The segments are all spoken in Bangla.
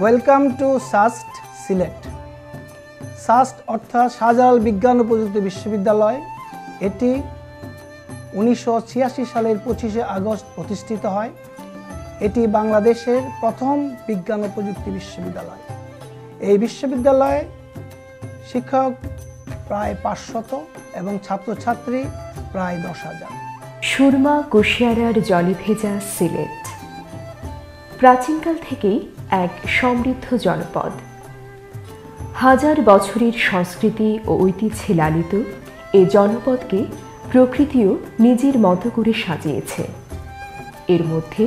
Welcome to SUST Sylhet. SUST অর্থাৎ শাহজালাল বিজ্ঞান ও প্রযুক্তি বিশ্ববিদ্যালয়। এটি 1986 সালের 25শে আগস্ট প্রতিষ্ঠিত হয়। এটি বাংলাদেশের প্রথম বিজ্ঞান ও প্রযুক্তি বিশ্ববিদ্যালয়। এই বিশ্ববিদ্যালয়ে শিক্ষক প্রায় 500 এবং ছাত্রছাত্রী প্রায় 10,000। সুরমা কুশিয়ারার জলে ভেজা সিলেট প্রাচীনকাল থেকেই এক সমৃদ্ধ জনপদ। হাজার বছরের সংস্কৃতি ও ঐতিহ্যে লালিত এ জনপদকে প্রকৃতিও নিজের মতো করে সাজিয়েছে। এর মধ্যে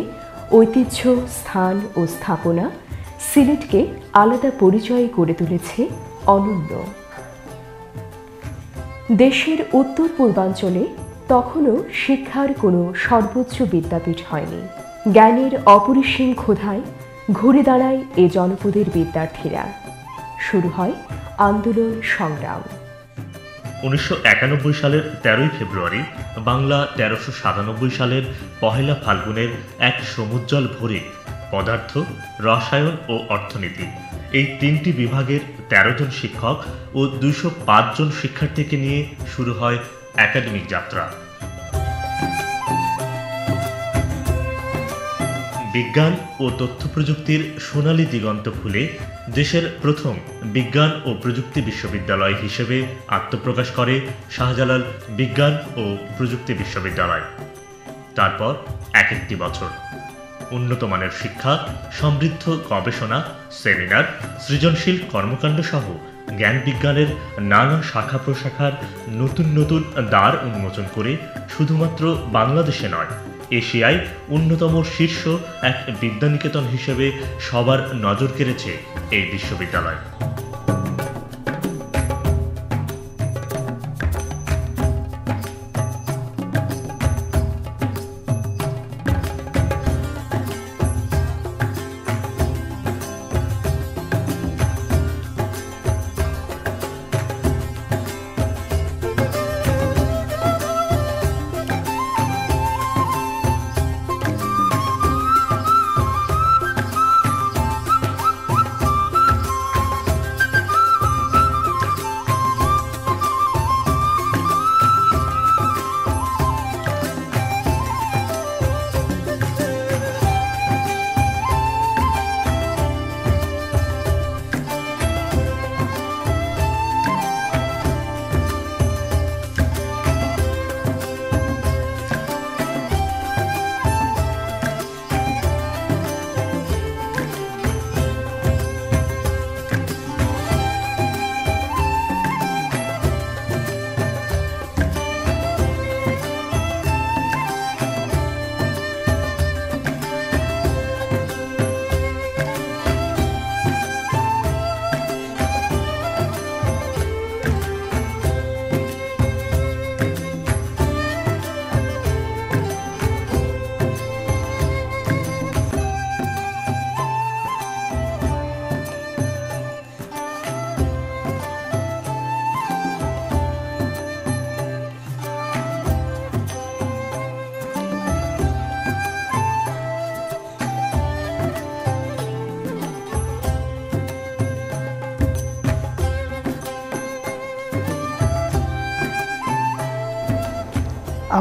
ঐতিহ্য, স্থান ও স্থাপনা সিলেটকে আলাদা পরিচয় করে তুলেছে অনন্য। দেশের উত্তর পূর্বাঞ্চলে তখনও শিক্ষার কোনো সর্বোচ্চ বিদ্যাপীঠ হয়নি। জ্ঞানের অপরিসীম ক্ষুধায় ঘুরে দাঁড়ায় এ জনপদের বিদ্যার্থীরা। শুরু হয় আন্দোলন সংগ্রাম। 1991 সালের 13ই ফেব্রুয়ারি বাংলা 1397 সালের পহেলা ফাল্গুনের এক সমুজ্জ্বল ভোরে পদার্থ, রসায়ন ও অর্থনীতি এই তিনটি বিভাগের 13 জন শিক্ষক ও 205 জন শিক্ষার্থীকে নিয়ে শুরু হয় একাডেমিক যাত্রা। বিজ্ঞান ও তথ্য প্রযুক্তির সোনালী দিগন্ত খুলে দেশের প্রথম বিজ্ঞান ও প্রযুক্তি বিশ্ববিদ্যালয় হিসেবে আত্মপ্রকাশ করে শাহজালাল বিজ্ঞান ও প্রযুক্তি বিশ্ববিদ্যালয়। তারপর এক একটি বছর উন্নত মানের শিক্ষা, সমৃদ্ধ গবেষণা, সেমিনার, সৃজনশীল কর্মকাণ্ড সহ জ্ঞান বিজ্ঞানের নানা শাখা প্রশাখার নতুন নতুন দ্বার উন্মোচন করে শুধুমাত্র বাংলাদেশে নয়, এশিয়ায় অন্যতম শীর্ষ এক বিদ্যানিকেতন হিসেবে সবার নজর কেড়েছে এই বিশ্ববিদ্যালয়।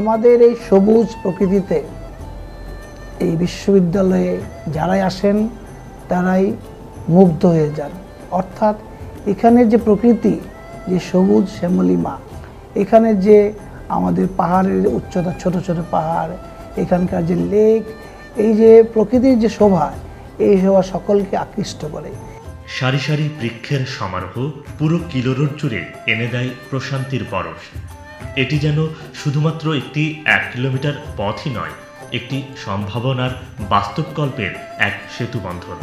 আমাদের এই সবুজ প্রকৃতিতে এই বিশ্ববিদ্যালয়ে যারাই আসেন তারাই মুগ্ধ হয়ে যান। অর্থাৎ এখানের যে প্রকৃতি, যে সবুজ শ্যামলিমা, এখানে যে আমাদের পাহাড়ের উচ্চতা, ছোট ছোট পাহাড়, এখানকার যে লেক, এই যে প্রকৃতির যে শোভা, এই শোভা সকলকে আকৃষ্ট করে। সারি সারি বৃক্ষের সমারোহ পুরো কিলোরোড জুড়ে এনে দেয় প্রশান্তির পরশ। এটি যেন শুধুমাত্র একটি 1 কিলোমিটার পথই নয়, একটি সম্ভাবনার বাস্তবকল্পের এক সেতুবন্ধন।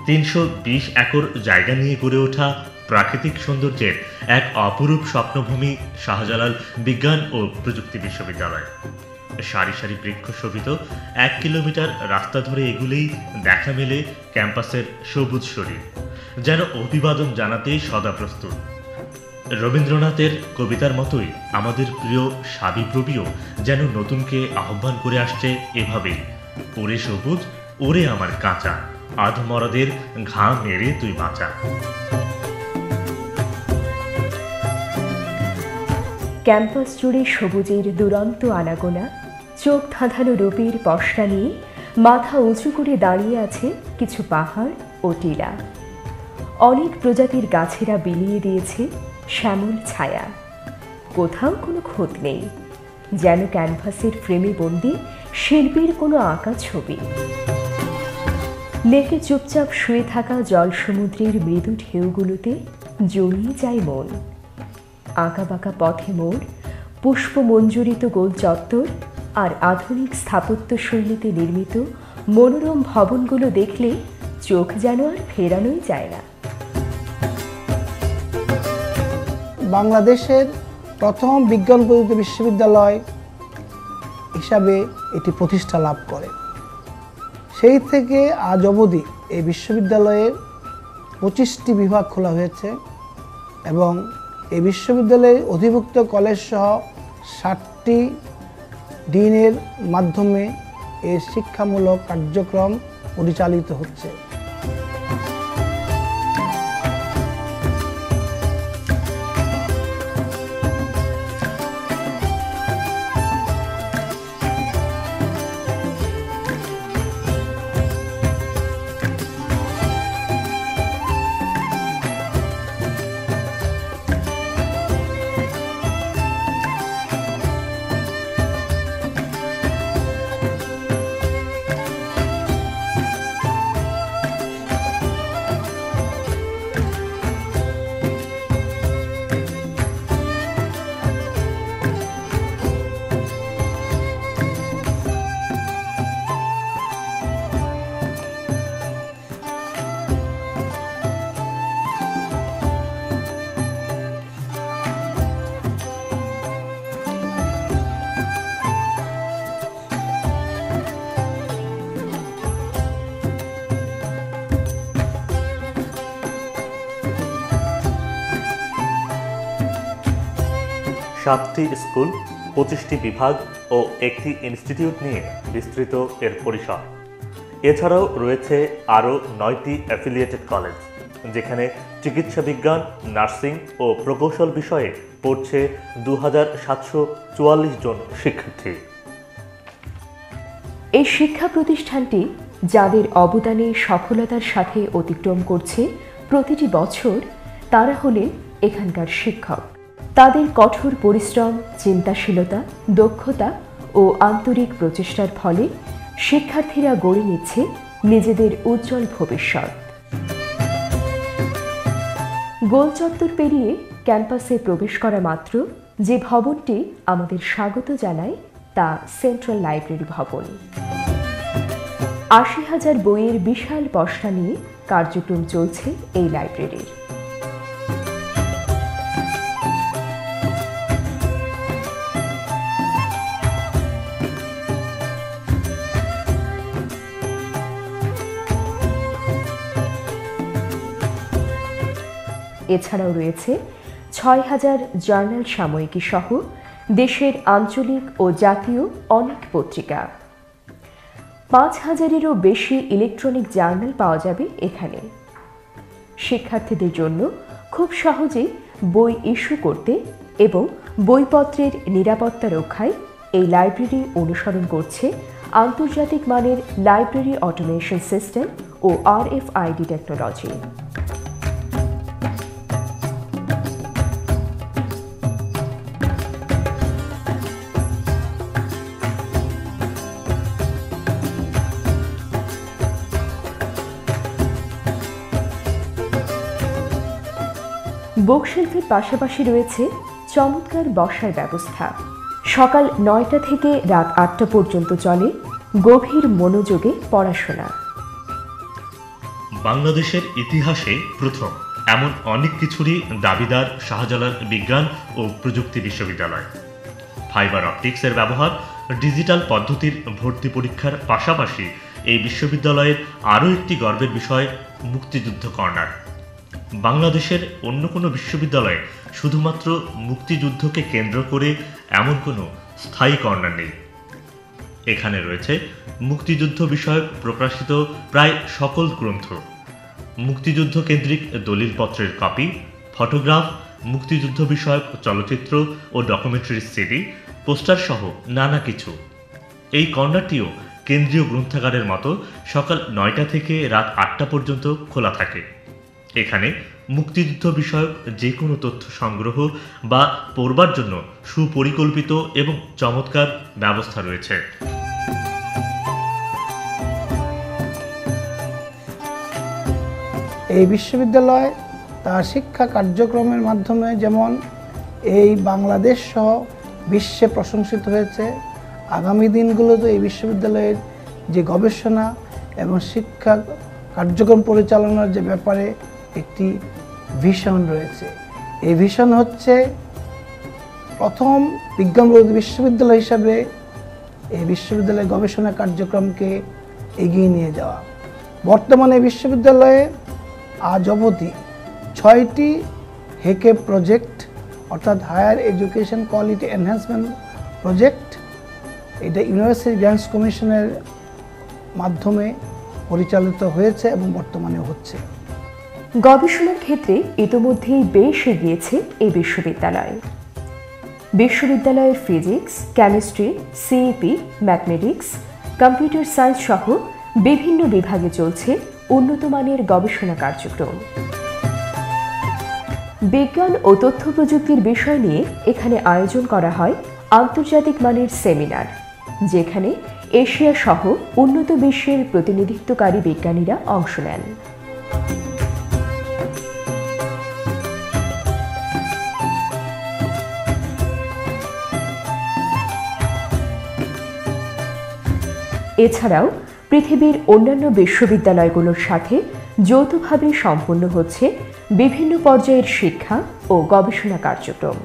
$320 একর জায়গা নিয়ে গড়ে ওঠা প্রাকৃতিক সৌন্দর্যের এক অপরূপ স্বপ্নভূমি শাহজালাল বিজ্ঞান ও প্রযুক্তি বিশ্ববিদ্যালয়। সারি সারি বৃক্ষ শোভিত 1 কিলোমিটার রাস্তা ধরে এগুলেই দেখা মেলে ক্যাম্পাসের সবুজ শরীর, যেন অভিবাদন জানাতেই সদা প্রস্তুত। রবীন্দ্রনাথের কবিতার মতোই আমাদের প্রিয় সাবিপ্রবিও যেন নতুনকে আহ্বান করে আসছে এভাবেই, ওরে সবুজ ওরে আমার কাঁচা, আধমরাদের ঘাম মেরে তুই বাঁচা। ক্যাম্পাস জুড়ে সবুজের দুরন্ত আনাগোনা, চোখ ধাঁধানো রূপের পশরা নিয়ে মাথা উঁচু করে দাঁড়িয়ে আছে কিছু পাহাড় ও টিলা। অনেক প্রজাতির গাছেরা বিলিয়ে দিয়েছে শ্যামল ছায়া। কোথাও কোনো খুঁত নেই, যেন ক্যানভাসের ফ্রেমে বন্দি শিল্পীর কোনো আঁকা ছবি। লেকে চুপচাপ শুয়ে থাকা জল সমুদ্রের মৃদু ঢেউগুলোতে জড়িয়ে যায় মন। আঁকাবাঁকা পথে মোড়, পুষ্পমঞ্জুরিত গোল চত্বর আর আধুনিক স্থাপত্য শৈলীতে নির্মিত মনোরম ভবনগুলো দেখলে চোখ যেন আর ফেরানোই যায় না। বাংলাদেশের প্রথম বিজ্ঞান প্রযুক্তি বিশ্ববিদ্যালয় হিসাবে এটি প্রতিষ্ঠা লাভ করে। সেই থেকে আজ অবধি এই বিশ্ববিদ্যালয়ের 25টি বিভাগ খোলা হয়েছে এবং এই বিশ্ববিদ্যালয়ের অধিভুক্ত কলেজ সহ 60টি ডিনের মাধ্যমে এর শিক্ষামূলক কার্যক্রম পরিচালিত হচ্ছে। সাতটি স্কুল, 25টি বিভাগ ও একটি ইনস্টিটিউট নিয়ে বিস্তৃত এর পরিসর। এছাড়াও রয়েছে আরও 9টি অ্যাফিলিয়েটেড কলেজ, যেখানে চিকিৎসা বিজ্ঞান, নার্সিং ও প্রকৌশল বিষয়ে পড়ছে 2744 জন শিক্ষার্থী। এই শিক্ষা প্রতিষ্ঠানটি যাদের অবদানে সফলতার সাথে অতিক্রম করছে প্রতিটি বছর, তারা হলেন এখানকার শিক্ষক। তাদের কঠোর পরিশ্রম, চিন্তাশীলতা, দক্ষতা ও আন্তরিক প্রচেষ্টার ফলে শিক্ষার্থীরা গড়ে নিচ্ছে নিজেদের উজ্জ্বল ভবিষ্যৎ। গোল চত্বর পেরিয়ে ক্যাম্পাসে প্রবেশ করা মাত্র যে ভবনটি আমাদের স্বাগত জানায় তা সেন্ট্রাল লাইব্রেরি ভবন। ৮০,০০০ বইয়ের বিশাল পসরা নিয়ে কার্যক্রম চলছে এই লাইব্রেরির। এছাড়াও রয়েছে ৬,০০০ জার্নাল সাময়িকী সহ দেশের আঞ্চলিক ও জাতীয় অনেক পত্রিকা। ৫,০০০-এরও বেশি ইলেকট্রনিক জার্নাল পাওয়া যাবে এখানে। শিক্ষার্থীদের জন্য খুব সহজেই বই ইস্যু করতে এবং বইপত্রের নিরাপত্তা রক্ষায় এই লাইব্রেরি অনুসরণ করছে আন্তর্জাতিক মানের লাইব্রেরি অটোমেশন সিস্টেম ও RFID টেকনোলজি। বুকশেলফের পাশাপাশি রয়েছে চমৎকার বসার ব্যবস্থা। সকাল ৯টা থেকে রাত ৮টা পর্যন্ত চলে গভীর মনোযোগে পড়াশোনা। বাংলাদেশের ইতিহাসে প্রথম এমন অনেক কিছুরই দাবিদার শাহজালাল বিজ্ঞান ও প্রযুক্তি বিশ্ববিদ্যালয়। ফাইবার অপটিক্সের ব্যবহার, ডিজিটাল পদ্ধতির ভর্তি পরীক্ষার পাশাপাশি এই বিশ্ববিদ্যালয়ের আরও একটি গর্বের বিষয় মুক্তিযুদ্ধ কর্নার। বাংলাদেশের অন্য কোনো বিশ্ববিদ্যালয়ে শুধুমাত্র মুক্তিযুদ্ধকে কেন্দ্র করে এমন কোনো স্থায়ী কর্নার নেই। এখানে রয়েছে মুক্তিযুদ্ধ বিষয়ক প্রকাশিত প্রায় সকল গ্রন্থ, মুক্তিযুদ্ধ কেন্দ্রিক দলিলপত্রের কপি, ফটোগ্রাফ, মুক্তিযুদ্ধ বিষয়ক চলচ্চিত্র ও ডকুমেন্টারি সিডি, পোস্টার সহ নানা কিছু। এই কর্নারটিও কেন্দ্রীয় গ্রন্থাগারের মতো সকাল 9টা থেকে রাত 8টা পর্যন্ত খোলা থাকে। এখানে মুক্তিযুদ্ধ বিষয়ক যে কোনো তথ্য সংগ্রহ বা পড়বার জন্য সুপরিকল্পিত এবং চমৎকার ব্যবস্থা রয়েছে। এই বিশ্ববিদ্যালয় তার শিক্ষা কার্যক্রমের মাধ্যমে যেমন এই বাংলাদেশ সহ বিশ্বে প্রশংসিত হয়েছে, আগামী দিনগুলোতে এই বিশ্ববিদ্যালয়ের যে গবেষণা এবং শিক্ষা কার্যক্রম পরিচালনার যে ব্যাপারে একটি ভিশন রয়েছে। এই ভিশন হচ্ছে প্রথম বিজ্ঞান প্রযুক্তি বিশ্ববিদ্যালয় হিসাবে এই বিশ্ববিদ্যালয়ের গবেষণা কার্যক্রমকে এগিয়ে নিয়ে যাওয়া। বর্তমানে বিশ্ববিদ্যালয়ে আজ অবধি 6টি হেকে প্রজেক্ট অর্থাৎ higher education quality enhancement project, এটা ইউনিভার্সিটি গ্র্যান্টস কমিশনের মাধ্যমে পরিচালিত হয়েছে এবং বর্তমানে হচ্ছে। গবেষণার ক্ষেত্রে ইতোমধ্যেই বেশ এগিয়েছে এই বিশ্ববিদ্যালয়। বিশ্ববিদ্যালয়ের physics, chemistry, CEP, mathematics, computer science সহ বিভিন্ন বিভাগে চলছে উন্নত মানের গবেষণা কার্যক্রম। বিজ্ঞান ও তথ্য প্রযুক্তির বিষয় নিয়ে এখানে আয়োজন করা হয় আন্তর্জাতিক মানের সেমিনার, যেখানে এশিয়া সহ উন্নত বিশ্বের প্রতিনিধিত্বকারী বিজ্ঞানীরা অংশ নেন। এছাড়াও পৃথিবীর অন্যান্য বিশ্ববিদ্যালয়গুলোর সাথে যৌথভাবে সম্পন্ন হচ্ছে বিভিন্ন পর্যায়ের শিক্ষা ও গবেষণা কার্যক্রম।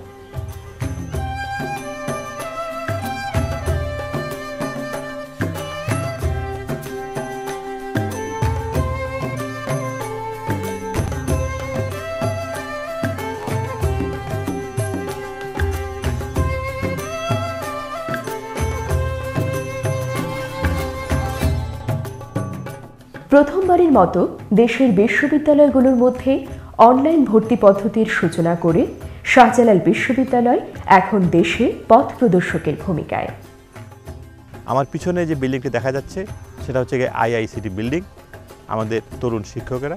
প্রথমবারের মতো দেশের বিশ্ববিদ্যালয়গুলোর মধ্যে অনলাইন ভর্তি পদ্ধতির সূচনা করে শাহজালাল বিশ্ববিদ্যালয় এখন দেশে পথ প্রদর্শকের ভূমিকায়। আমার পিছনে যে বিল্ডিংটি দেখা যাচ্ছে সেটা হচ্ছে আইআইসিটি বিল্ডিং। আমাদের তরুণ শিক্ষকেরা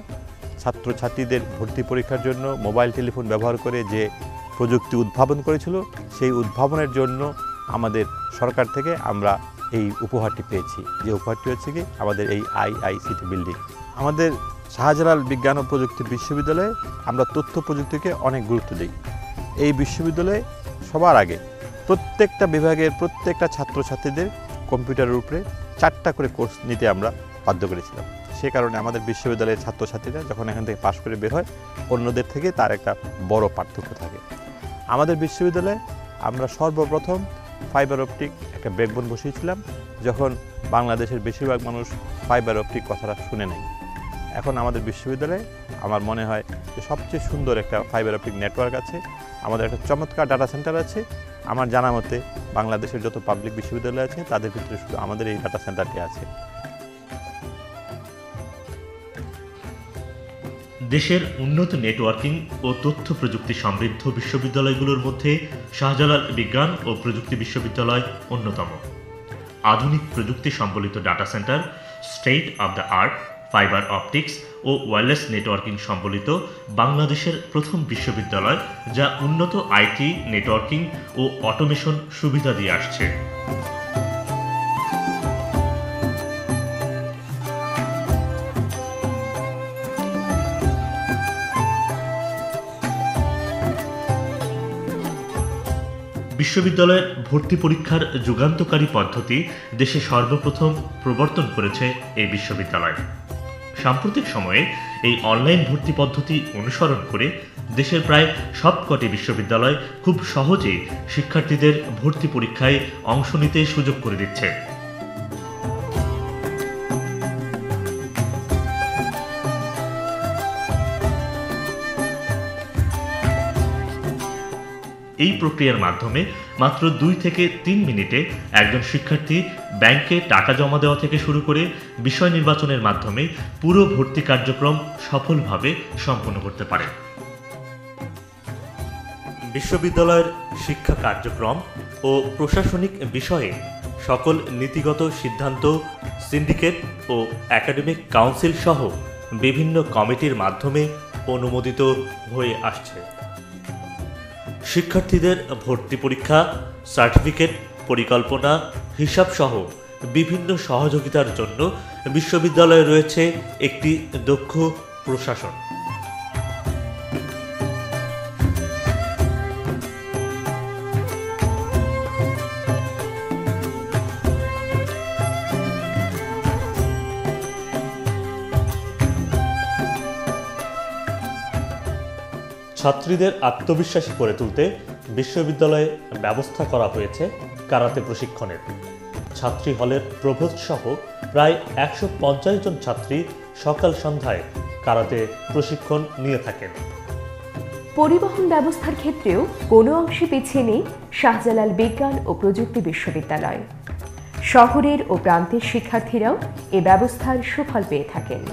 ছাত্রছাত্রীদের ভর্তি পরীক্ষার জন্য মোবাইল টেলিফোন ব্যবহার করে যে প্রযুক্তি উদ্ভাবন করেছিল, সেই উদ্ভাবনের জন্য আমাদের সরকার থেকে আমরা এই উপহারটি পেয়েছি। যে উপহারটি হচ্ছে কি আমাদের এই আইআইসিটি বিল্ডিং। আমাদের শাহজালাল বিজ্ঞান ও প্রযুক্তি বিশ্ববিদ্যালয়ে আমরা তথ্য প্রযুক্তিকে অনেক গুরুত্ব দিই। এই বিশ্ববিদ্যালয়ে সবার আগে প্রত্যেকটা বিভাগের প্রত্যেকটা ছাত্রছাত্রীদের কম্পিউটারের উপরে 4টা করে কোর্স নিতে আমরা বাধ্য করেছিলাম। সে কারণে আমাদের বিশ্ববিদ্যালয়ের ছাত্রছাত্রীরা যখন এখান থেকে পাশ করে বের হয়, অন্যদের থেকে তার একটা বড় পার্থক্য থাকে। আমাদের বিশ্ববিদ্যালয়ে আমরা সর্বপ্রথম ফাইবার অপটিক একটা ব্যাকবোন বসিয়েছিলাম, যখন বাংলাদেশের বেশিরভাগ মানুষ ফাইবার অপটিক কথাটা শুনে নেয়। এখন আমাদের বিশ্ববিদ্যালয়ে আমার মনে হয় যে সবচেয়ে সুন্দর একটা ফাইবার অপটিক নেটওয়ার্ক আছে। আমাদের একটা চমৎকার ডাটা সেন্টার আছে। আমার জানা মতে বাংলাদেশের যত পাবলিক বিশ্ববিদ্যালয় আছে তাদের ভিতরে শুধু আমাদের এই ডাটা সেন্টারটি আছে। দেশের উন্নত নেটওয়ার্কিং ও তথ্য প্রযুক্তি সমৃদ্ধ বিশ্ববিদ্যালয়গুলোর মধ্যে শাহজালাল বিজ্ঞান ও প্রযুক্তি বিশ্ববিদ্যালয় অন্যতম। আধুনিক প্রযুক্তি সম্বলিত data centre, state of the art fibre optics ও ওয়্যারলেস নেটওয়ার্কিং সম্বলিত বাংলাদেশের প্রথম বিশ্ববিদ্যালয়, যা উন্নত আইটি, নেটওয়ার্কিং ও অটোমেশন সুবিধা দিয়ে আসছে। বিশ্ববিদ্যালয়ের ভর্তি পরীক্ষার যুগান্তকারী পদ্ধতি দেশে সর্বপ্রথম প্রবর্তন করেছে এই বিশ্ববিদ্যালয়। সাম্প্রতিক সময়ে এই অনলাইন ভর্তি পদ্ধতি অনুসরণ করে দেশের প্রায় সবকটি বিশ্ববিদ্যালয় খুব সহজেই শিক্ষার্থীদের ভর্তি পরীক্ষায় অংশ নিতে সুযোগ করে দিচ্ছে। এই প্রক্রিয়ার মাধ্যমে মাত্র 2 থেকে 3 মিনিটে একজন শিক্ষার্থী ব্যাংকে টাকা জমা দেওয়া থেকে শুরু করে বিষয় নির্বাচনের মাধ্যমে পুরো ভর্তি কার্যক্রম সফলভাবে সম্পন্ন করতে পারে। বিশ্ববিদ্যালয়ের শিক্ষা কার্যক্রম ও প্রশাসনিক বিষয়ে সকল নীতিগত সিদ্ধান্ত সিন্ডিকেট ও একাডেমিক কাউন্সিল সহ বিভিন্ন কমিটির মাধ্যমে অনুমোদিত হয়ে আসছে। শিক্ষার্থীদের ভর্তি পরীক্ষা, সার্টিফিকেট, পরিকল্পনা, হিসাব সহ বিভিন্ন সহযোগিতার জন্য বিশ্ববিদ্যালয়ে রয়েছে একটি দক্ষ প্রশাসন। ছাত্রীদের আত্মবিশ্বাসী করে তুলতে বিশ্ববিদ্যালয়ে ব্যবস্থা করা হয়েছে কারাতে প্রশিক্ষণের। ছাত্রী হলের প্রভোস্ট সহ প্রায় 150 জন ছাত্রী সকাল সন্ধ্যায় কারাতে প্রশিক্ষণ নিয়ে থাকেন। পরিবহন ব্যবস্থার ক্ষেত্রেও কোনো অংশে পিছিয়ে নেই শাহজালাল বিজ্ঞান ও প্রযুক্তি বিশ্ববিদ্যালয়। শহরের ও প্রান্তের শিক্ষার্থীরাও এ ব্যবস্থার সুফল পেয়ে থাকেন।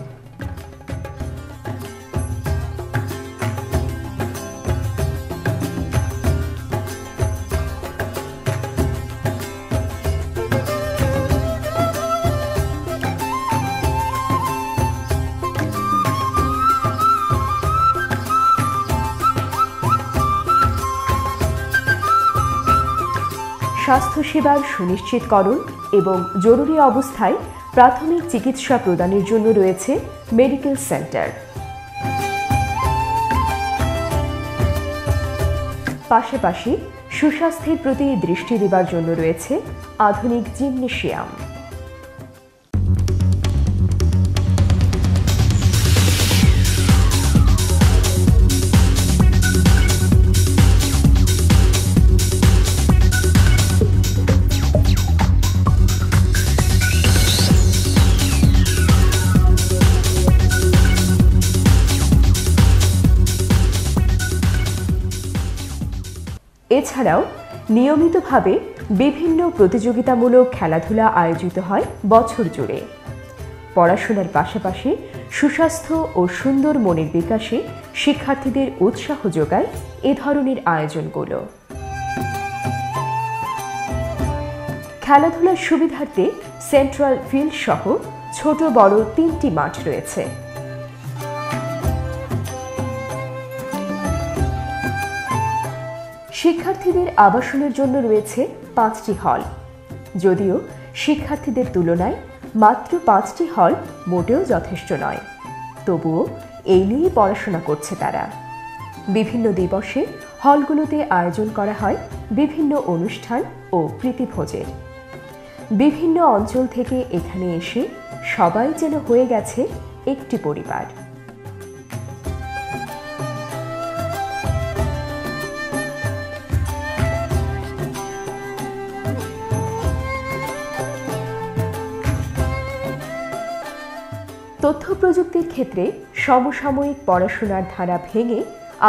স্বাস্থ্যসেবার সুনিশ্চিতকরণ এবং জরুরি অবস্থায় প্রাথমিক চিকিৎসা প্রদানের জন্য রয়েছে মেডিকেল সেন্টার। পাশাপাশি সুস্বাস্থ্যের প্রতি দৃষ্টি দেবার জন্য রয়েছে আধুনিক জিমনেশিয়াম। এছাড়াও নিয়মিতভাবে বিভিন্ন প্রতিযোগিতামূলক খেলাধুলা আয়োজিত হয় বছর জুড়ে। পড়াশোনার পাশাপাশি সুস্বাস্থ্য ও সুন্দর মনের বিকাশে শিক্ষার্থীদের উৎসাহ যোগায় এ ধরনের আয়োজনগুলো। খেলাধুলার সুবিধার্থে সেন্ট্রাল ফিল্ড সহ ছোট বড় 3টি মাঠ রয়েছে। শিক্ষার্থীদের আবাসনের জন্য রয়েছে 5টি হল। যদিও শিক্ষার্থীদের তুলনায় মাত্র 5টি হল মোটেও যথেষ্ট নয়, তবুও এই নিয়ে পড়াশোনা করছে তারা। বিভিন্ন দিবসে হলগুলোতে আয়োজন করা হয় বিভিন্ন অনুষ্ঠান ও প্রীতিভোজের। বিভিন্ন অঞ্চল থেকে এখানে এসে সবাই যেন হয়ে গেছে একটি পরিবার। তথ্য প্রযুক্তির ক্ষেত্রে সমসাময়িক পড়াশোনার ধারা ভেঙে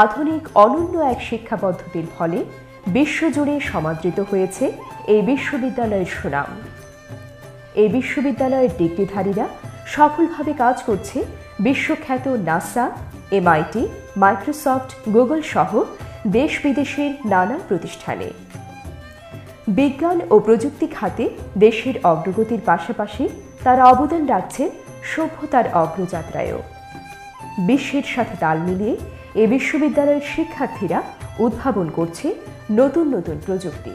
আধুনিক অনন্য এক শিক্ষা পদ্ধতির ফলে বিশ্বজুড়ে সমাদৃত হয়েছে এই বিশ্ববিদ্যালয়ের সুনাম। এই বিশ্ববিদ্যালয়ের ডিগ্রিধারীরা সফলভাবে কাজ করছে বিশ্বখ্যাত নাসা, MIT, মাইক্রোসফট, গুগল সহ দেশ বিদেশের নানা প্রতিষ্ঠানে। বিজ্ঞান ও প্রযুক্তি খাতে দেশের অগ্রগতির পাশাপাশি তারা অবদান রাখছে সভ্যতার অগ্রযাত্রায়ও। বিশ্বের সাথে তাল মিলিয়ে এ বিশ্ববিদ্যালয়ের শিক্ষার্থীরা উদ্ভাবন করছে নতুন নতুন প্রযুক্তি।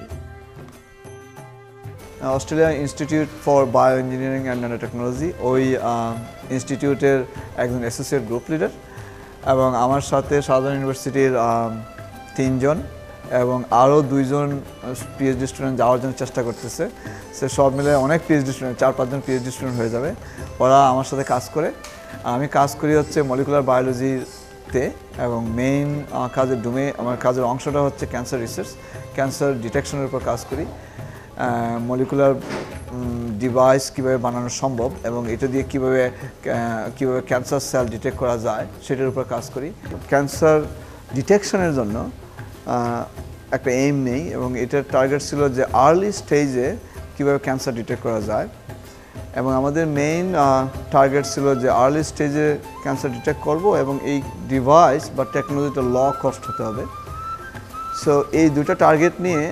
Australia institute for bio engineering and nano technology, ওই ইনস্টিটিউটের একজন অ্যাসোসিয়েট গ্রুপ লিডার, এবং আমার সাথে শাহজালাল ইউনিভার্সিটির 3 জন এবং আরও 2 জন পিএইচডি স্টুডেন্ট যাওয়ার জন্য চেষ্টা করতেছে। সে সব মিলে অনেক পিএইচডি স্টুডেন্ট, 4-5 জন পিএইচডি স্টুডেন্ট হয়ে যাবে। ওরা আমার সাথে কাজ করে। আমি কাজ করি হচ্ছে মলিকুলার বায়োলজিতে, এবং মেইন আমার কাজের অংশটা হচ্ছে ক্যান্সার রিসার্চ, ক্যান্সার ডিটেকশনের উপর কাজ করি। মলিকুলার ডিভাইস কীভাবে বানানো সম্ভব এবং এটা দিয়ে কীভাবে ক্যান্সার সেল ডিটেক্ট করা যায় সেটার উপর কাজ করি। ক্যান্সার ডিটেকশনের জন্য একটা এইম নেই, এবং এটার টার্গেট ছিল যে আর্লি স্টেজে কীভাবে ক্যান্সার ডিটেক্ট করা যায়। এবং আমাদের মেইন টার্গেট ছিল যে আর্লি স্টেজে ক্যান্সার ডিটেক্ট করব, এবং এই ডিভাইস বা টেকনোলজিটা ল কস্ট হতে হবে। সো এই দুটো টার্গেট নিয়ে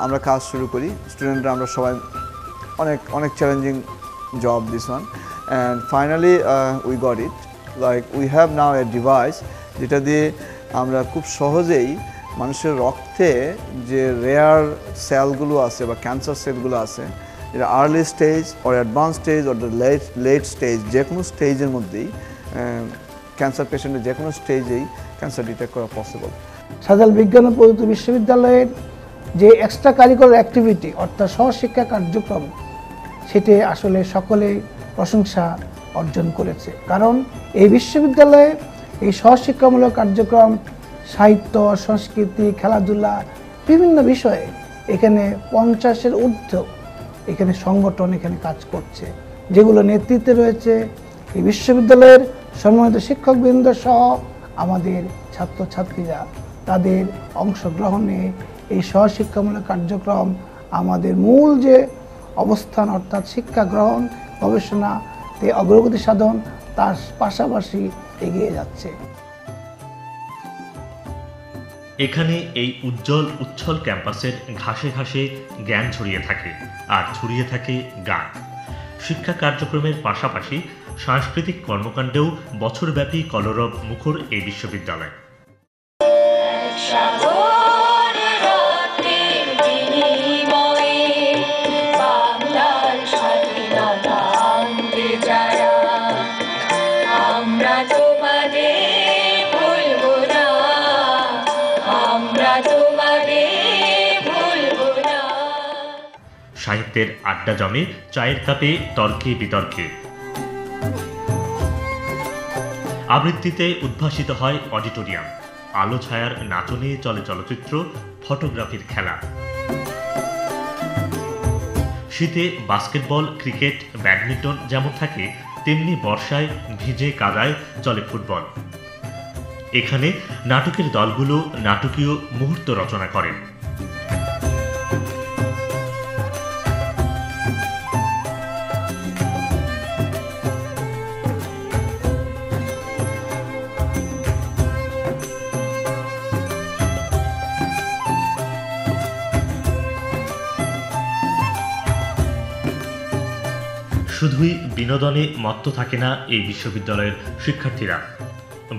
আমরা কাজ শুরু করি। স্টুডেন্টরা আমরা সবাই অনেক challenging job this one, and finally we got it. Like we have now a device যেটা দিয়ে আমরা খুব সহজেই মানুষের রক্তে যে রেয়ার সেলগুলো আছে বা ক্যান্সার সেলগুলো আছে, যেটা early stage or advance stage or the late stage, যে কোনো স্টেজের মধ্যেই ক্যান্সার পেশেন্টের যে কোনো স্টেজেই ক্যান্সার ডিটেক্ট করা পসিবল। শাহজালাল বিজ্ঞান ও প্রযুক্তি বিশ্ববিদ্যালয়ের যে এক্সট্রা কারিকুলার অ্যাক্টিভিটি অর্থাৎ সহশিক্ষা কার্যক্রম, সেটি আসলে সকলে প্রশংসা অর্জন করেছে। কারণ এই বিশ্ববিদ্যালয়ে এই সহশিক্ষামূলক কার্যক্রম, সাহিত্য, সংস্কৃতি, খেলাধুলা, বিভিন্ন বিষয়ে এখানে 50-এর ঊর্ধ্ব এখানে সংগঠন এখানে কাজ করছে, যেগুলো নেতৃত্বে রয়েছে এই বিশ্ববিদ্যালয়ের সম্মানিত শিক্ষকবৃন্দ সহ আমাদের ছাত্রছাত্রীরা। তাদের অংশগ্রহণে এই সহশিক্ষামূলক কার্যক্রম আমাদের মূল যে অবস্থান অর্থাৎ শিক্ষা গ্রহণ, গবেষণাতে অগ্রগতি সাধন, তার পাশাপাশি এগিয়ে যাচ্ছে। এখানে এই উজ্জ্বল উচ্ছল ক্যাম্পাসের ঘাসে ঘাসে জ্ঞান ছড়িয়ে থাকে, আর ছড়িয়ে থাকে গান। শিক্ষা কার্যক্রমের পাশাপাশি সাংস্কৃতিক কর্মকাণ্ডেও বছরব্যাপী কলরব মুখর এই বিশ্ববিদ্যালয়। সাহিত্যের আড্ডা জমে চায়ের কাপে, তর্কে বিতর্কে। আবৃত্তিতে উদ্ভাসিত হয় অডিটোরিয়াম, আলো ছায়ার নাচনে চলে চলচ্চিত্র, ফটোগ্রাফির খেলা। শীতে বাস্কেটবল, ক্রিকেট, ব্যাডমিন্টন যেমন থাকে, তেমনি বর্ষায় ভিজে কাদায় চলে ফুটবল। এখানে নাটকের দলগুলো নাটকীয় মুহূর্ত রচনা করেন। শুধুই বিনোদনে মত্ত থাকে না এই বিশ্ববিদ্যালয়ের শিক্ষার্থীরা।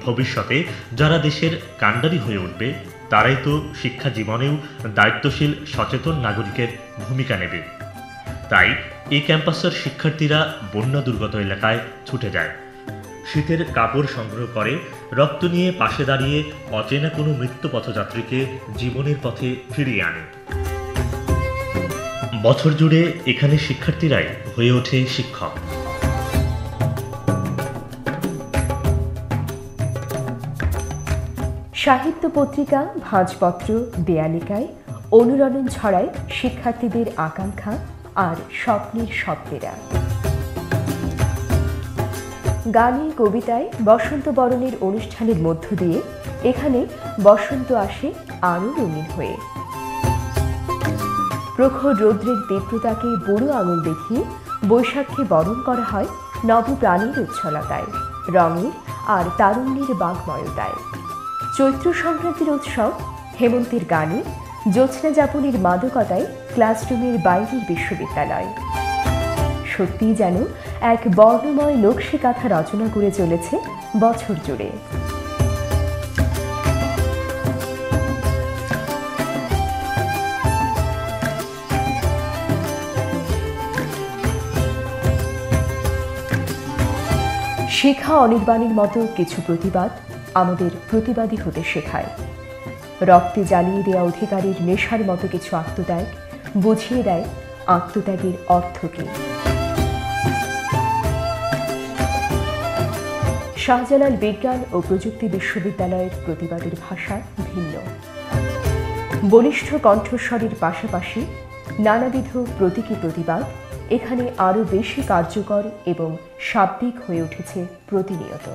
ভবিষ্যতে যারা দেশের কাণ্ডারি হয়ে উঠবে, তারাই তো শিক্ষা জীবনেও দায়িত্বশীল সচেতন নাগরিকের ভূমিকা নেবে। তাই এই ক্যাম্পাসের শিক্ষার্থীরা বন্যা দুর্গত এলাকায় ছুটে যায়, শীতের কাপড় সংগ্রহ করে, রক্ত নিয়ে পাশে দাঁড়িয়ে অচেনা কোনো মৃত্যু পথযাত্রীকে জীবনের পথে ফিরিয়ে আনে। বছর জুড়ে এখানে শিক্ষার্থীরাই হয়ে ওঠে শিক্ষক। সাহিত্য পত্রিকা, ভাঁজপত্র, দেয়ালিকায় অনুরণন ছড়ায় শিক্ষার্থীদের আকাঙ্ক্ষা আর স্বপ্নের স্বপ্নেরা। গানে, কবিতায় বসন্ত বরণের অনুষ্ঠানের মধ্য দিয়ে এখানে বসন্ত আসে আরও রঙিন হয়ে। প্রখর রৌদ্রের তীব্রতাকে বুড়ো আঙুল দেখিয়ে বৈশাখকে বরণ করা হয় নবপ্রাণীর উচ্ছলতায়, রঙের আর তারুণ্যের বাগ্ময়তায়। চৈত্র সংক্রান্তির উৎসব, হেমন্তের গানে, জ্যোৎস্না যাপনের মাদকতায় ক্লাসরুমের বাইরের বিশ্ববিদ্যালয় সত্যিই যেন এক বর্ণময় নকশি কাঁথা রচনা করে চলেছে বছর জুড়ে। শেখা অনির্বাণের মতো কিছু প্রতিবাদ আমাদের প্রতিবাদী হতে শেখায়। রক্তে জ্বালিয়ে দেওয়া অধিকারের নেশার মতো কিছু আত্মত্যাগ বুঝিয়ে দেয় আত্মত্যাগের অর্থ কী। শাহজালাল বিজ্ঞান ও প্রযুক্তি বিশ্ববিদ্যালয়ের প্রতিবাদের ভাষা ভিন্ন। বলিষ্ঠ কণ্ঠস্বরের পাশাপাশি নানাবিধ প্রতীকী প্রতিবাদ এখানে আরও বেশি কার্যকর এবং শাব্দিক হয়ে উঠেছে প্রতিনিয়ত।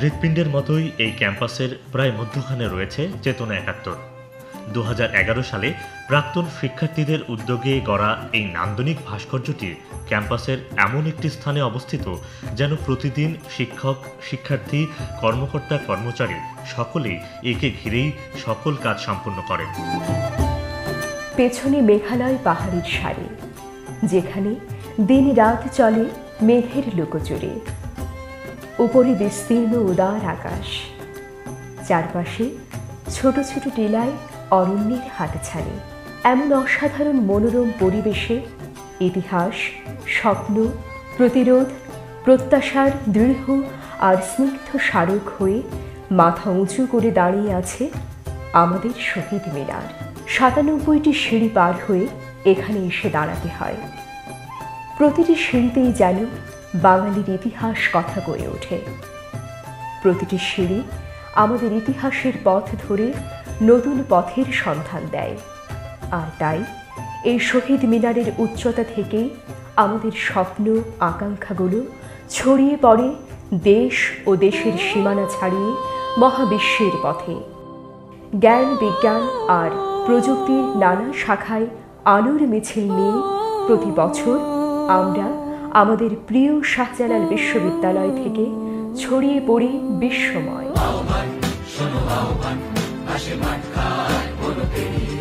হৃৎপিণ্ডের মতোই এই ক্যাম্পাসের প্রায় মধ্যখানে রয়েছে চেতনা ৭১। ২০১১ সালে প্রাক্তন শিক্ষার্থীদের উদ্যোগে গড়া এই নান্দনিক ভাস্কর্যটি ক্যাম্পাসের এমন একটি স্থানে অবস্থিত যেন প্রতিদিন শিক্ষক, শিক্ষার্থী, কর্মকর্তা, কর্মচারী সকলেই একে ঘিরেই সকল কাজ সম্পন্ন করেন। পেছনে মেঘালয় পাহাড়ের সারি, যেখানে দিন রাত চলে মেঘের লুকোচুরি। উপরে বিস্তীর্ণ উদার আকাশ, চারপাশে ছোট ছোট টিলায় অরণ্যের হাতছানি। এমন অসাধারণ মনোরম পরিবেশে ইতিহাস, স্বপ্ন, প্রতিরোধ, প্রত্যাশার দৃঢ় আর স্নিগ্ধ স্মারক হয়ে মাথা উঁচু করে দাঁড়িয়ে আছে আমাদের শহীদ মিনার। ৯৭টি সিঁড়ি পার হয়ে এখানে এসে দাঁড়াতে হয়। প্রতিটি সিঁড়িতেই যেন বাঙালির ইতিহাস কথা বয়ে ওঠে। প্রতিটি সিঁড়ি আমাদের ইতিহাসের পথ ধরে নতুন পথের সন্ধান দেয়। আর তাই এই শহীদ মিনারের উচ্চতা থেকেই আমাদের স্বপ্ন, আকাঙ্ক্ষাগুলো ছড়িয়ে পড়ে দেশ ও দেশের সীমানা ছাড়িয়ে মহাবিশ্বের পথে। জ্ঞান, বিজ্ঞান আর প্রযুক্তির নানা শাখায় আলোর মিছিল নিয়ে প্রতি বছর আমরা আমাদের প্রিয় শাহজালাল বিশ্ববিদ্যালয় থেকে ছড়িয়ে পড়ি বিশ্বময়। আহ্বান, শোনো আহ্বান, আসে মাঠ ঘাট বন পেরিয়ে।